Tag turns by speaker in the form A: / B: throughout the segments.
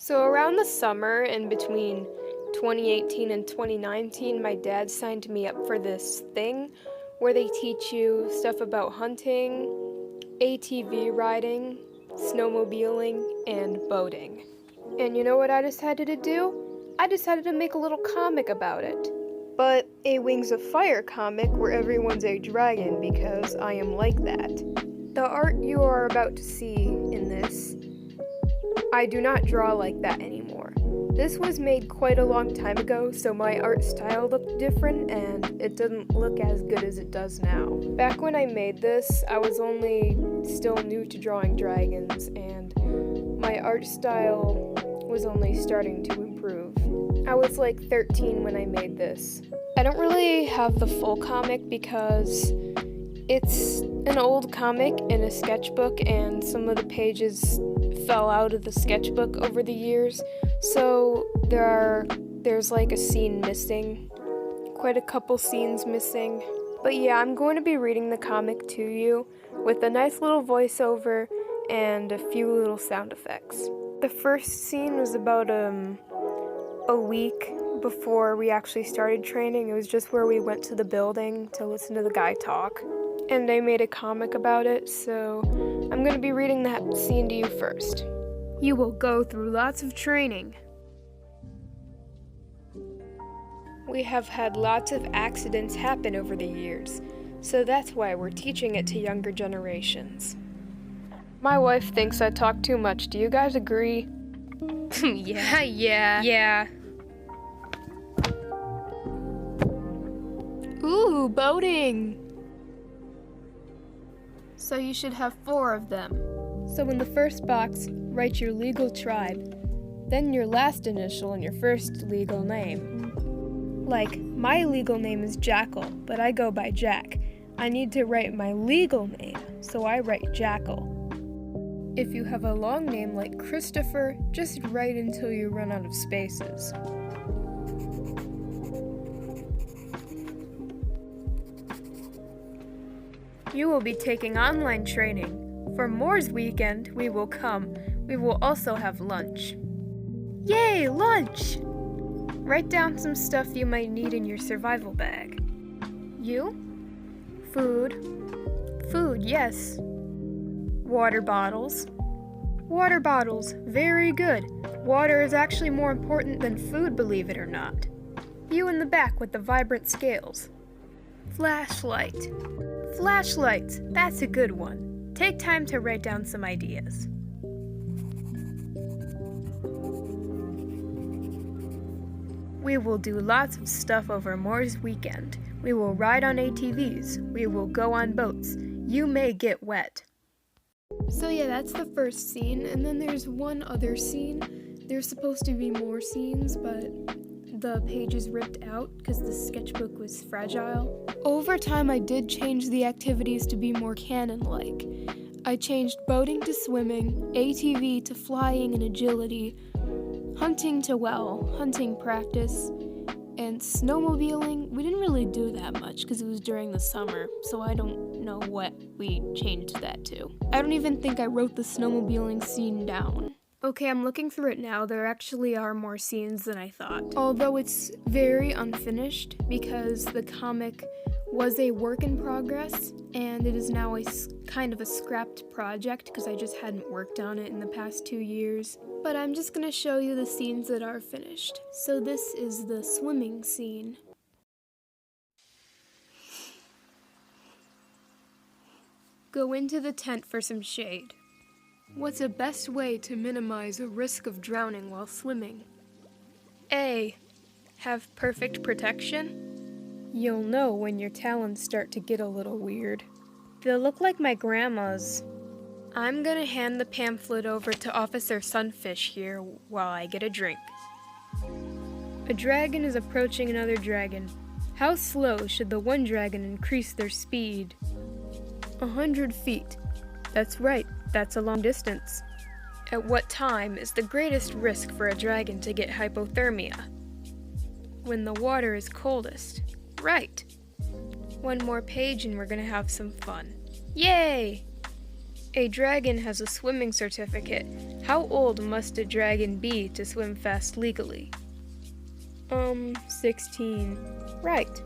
A: So around the summer in between 2018 and 2019, my dad signed me up for this thing where they teach you stuff about hunting, ATV riding, snowmobiling, and boating. And you know what I decided to do? I decided to make a little comic about it. But a Wings of Fire comic where everyone's a dragon because I am like that. The art you are about to see in this, I do not draw like that anymore. This was made quite a long time ago, so my art style looked different and it didn't look as good as it does now. Back when I made this, I was only still new to drawing dragons and my art style was only starting to improve. I was like 13 when I made this. I don't really have the full comic because it's an old comic in a sketchbook and some of the pages fell out of the sketchbook over the years, so there's like a scene missing, quite a couple scenes missing. But yeah, I'm going to be reading the comic to you with a nice little voiceover and a few little sound effects. The first scene was about a week before we actually started training. It was just where we went to the building to listen to the guy talk. And I made a comic about it, so I'm going to be reading that scene to you first. You will go through lots of training. We have had lots of accidents happen over the years, so that's why we're teaching it to younger generations. My wife thinks I talk too much. Do you guys agree? Yeah. Ooh, boating! So you should have 4 of them. So in the first box, write your legal tribe, then your last initial and your first legal name. Like, my legal name is Jackal, but I go by Jack. I need to write my legal name, so I write Jackal. If you have a long name like Christopher, just write until you run out of spaces. You will be taking online training. For Moore's Weekend, we will come. We will also have lunch. Yay, lunch! Write down some stuff you might need in your survival bag. You? Food. Food, yes. Water bottles. Water bottles, very good. Water is actually more important than food, believe it or not. You in the back with the vibrant scales. Flashlight. Flashlights, that's a good one. Take time to write down some ideas. We will do lots of stuff over Moore's Weekend. We will ride on ATVs. We will go on boats. You may get wet. So yeah, that's the first scene, and then there's one other scene. There's supposed to be more scenes, but the pages ripped out because the sketchbook was fragile. Over time, I did change the activities to be more canon-like. I changed boating to swimming, ATV to flying and agility, hunting to, hunting practice, and snowmobiling. We didn't really do that much because it was during the summer, so I don't know what we changed that to. I don't even think I wrote the snowmobiling scene down. Okay, I'm looking through it now. There actually are more scenes than I thought. Although it's very unfinished because the comic was a work in progress and it is now kind of a scrapped project because I just hadn't worked on it in the past 2 years. But I'm just going to show you the scenes that are finished. So this is the swimming scene. Go into the tent for some shade. What's the best way to minimize a risk of drowning while swimming? A. Have perfect protection. You'll know when your talons start to get a little weird. They look like my grandma's. I'm gonna hand the pamphlet over to Officer Sunfish here while I get a drink. A dragon is approaching another dragon. How slow should the one dragon increase their speed? 100 feet. That's right. That's a long distance. At what time is the greatest risk for a dragon to get hypothermia? When the water is coldest. Right. One more page and we're gonna have some fun. Yay! A dragon has a swimming certificate. How old must a dragon be to swim fast legally? 16. Right.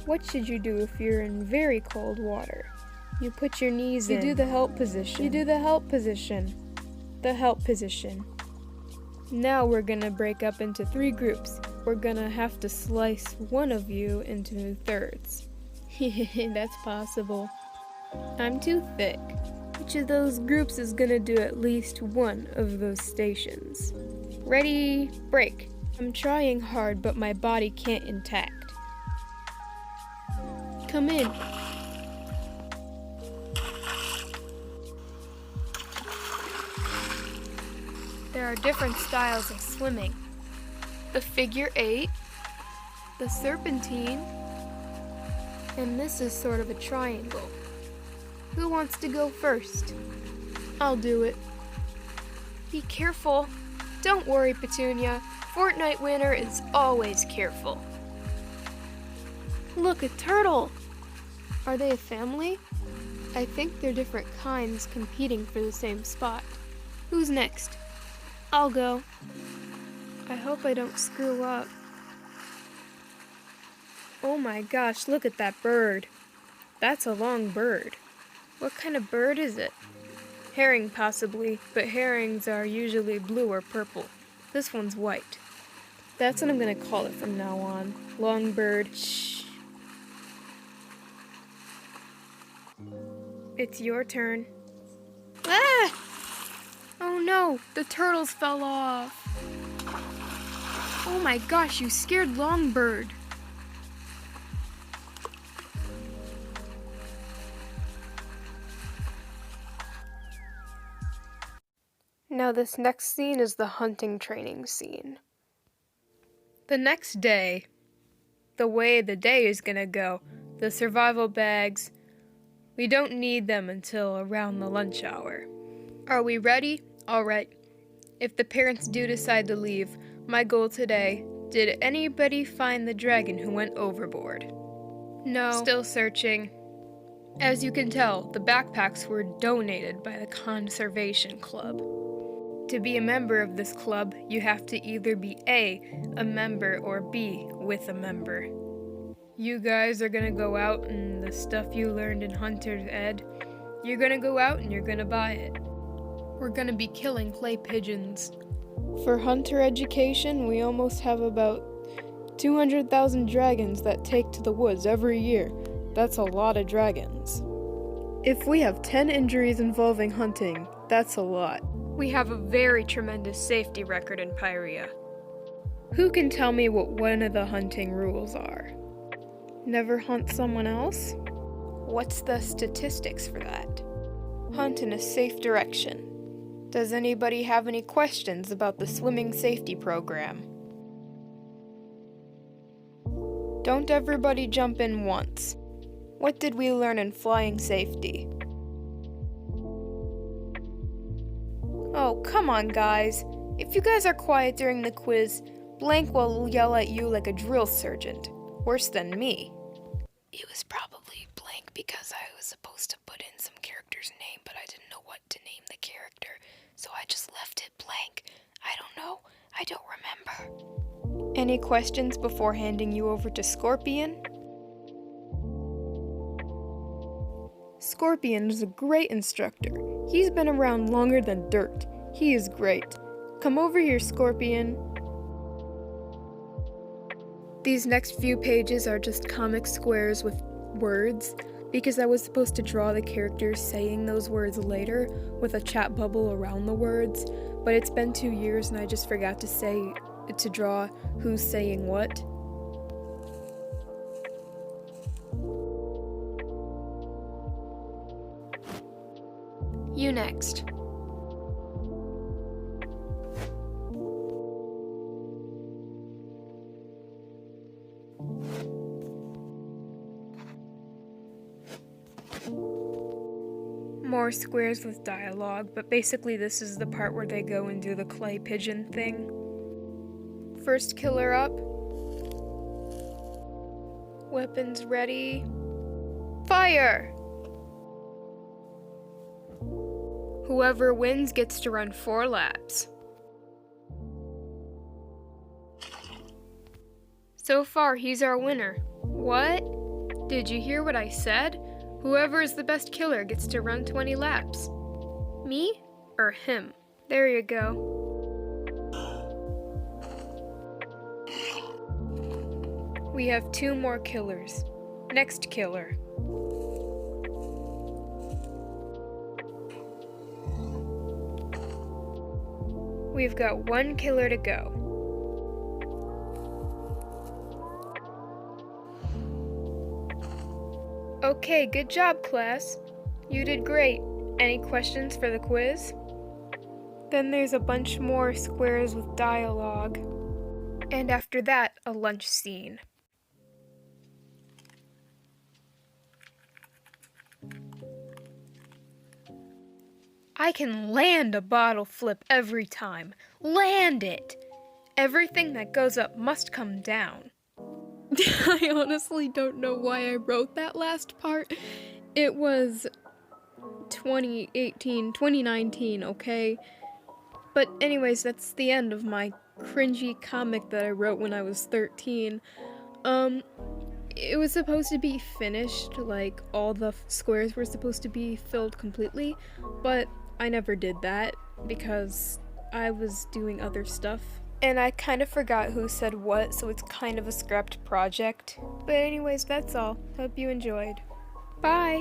A: What should you do if you're in very cold water? You put your knees in. You do the help position. You do the help position. The help position. Now we're gonna break up into 3 groups. We're gonna have to slice one of you into thirds. That's possible. I'm too thick. Each of those groups is gonna do at least one of those stations. Ready, break. I'm trying hard, but my body can't intact. Come in. There are different styles of swimming. The figure 8, the serpentine, and this is sort of a triangle. Who wants to go first? I'll do it. Be careful. Don't worry, Petunia. Fortnite winner is always careful. Look, a turtle! Are they a family? I think they're different kinds competing for the same spot. Who's next? I'll go. I hope I don't screw up. Oh my gosh, look at that bird. That's a long bird. What kind of bird is it? Herring possibly, but herrings are usually blue or purple. This one's white. That's what I'm gonna call it from now on. Long bird. Shh. It's your turn. Ah! Oh no, the turtles fell off. Oh my gosh, you scared Longbird. Now this next scene is the hunting training scene. The next day, the way the day is gonna go, the survival bags, we don't need them until around the lunch hour. Are we ready? All right. If the parents do decide to leave, my goal today, did anybody find the dragon who went overboard? No. Still searching. As you can tell, the backpacks were donated by the Conservation Club. To be a member of this club, you have to either be A, a member, or B, with a member. You guys are gonna go out and the stuff you learned in Hunter's Ed, you're gonna go out and you're gonna buy it. We're gonna be killing clay pigeons. For hunter education, we almost have about 200,000 dragons that take to the woods every year. That's a lot of dragons. If we have 10 injuries involving hunting, that's a lot. We have a very tremendous safety record in Pyria. Who can tell me what one of the hunting rules are? Never hunt someone else? What's the statistics for that? Hunt in a safe direction. Does anybody have any questions about the swimming safety program? Don't everybody jump in once. What did we learn in flying safety? Oh, come on, guys. If you guys are quiet during the quiz, Blank will yell at you like a drill sergeant. Worse than me. It was probably Blank because I was supposed to put in some character's name, but I didn't know what to name the character, so I just left it blank. I don't know. I don't remember. Any questions before handing you over to Scorpion? Scorpion is a great instructor. He's been around longer than dirt. He is great. Come over here, Scorpion. These next few pages are just comic squares with words, because I was supposed to draw the characters saying those words later with a chat bubble around the words, but it's been 2 years and I just forgot to draw who's saying what. You next. More squares with dialogue, but basically this is the part where they go and do the clay pigeon thing. First killer up. Weapons ready. Fire! Whoever wins gets to run 4 laps. So far, he's our winner. What? Did you hear what I said? Whoever is the best killer gets to run 20 laps. Me or him? There you go. We have 2 more killers. Next killer. We've got 1 killer to go. Okay, good job, class. You did great. Any questions for the quiz? Then there's a bunch more squares with dialogue. And after that, a lunch scene. I can land a bottle flip every time. Land it! Everything that goes up must come down. I honestly don't know why I wrote that last part. It was 2019, okay? But anyways, that's the end of my cringy comic that I wrote when I was 13. It was supposed to be finished, like all the squares were supposed to be filled completely, but I never did that because I was doing other stuff. And I kind of forgot who said what, so it's kind of a scrapped project. But anyways, that's all. Hope you enjoyed. Bye!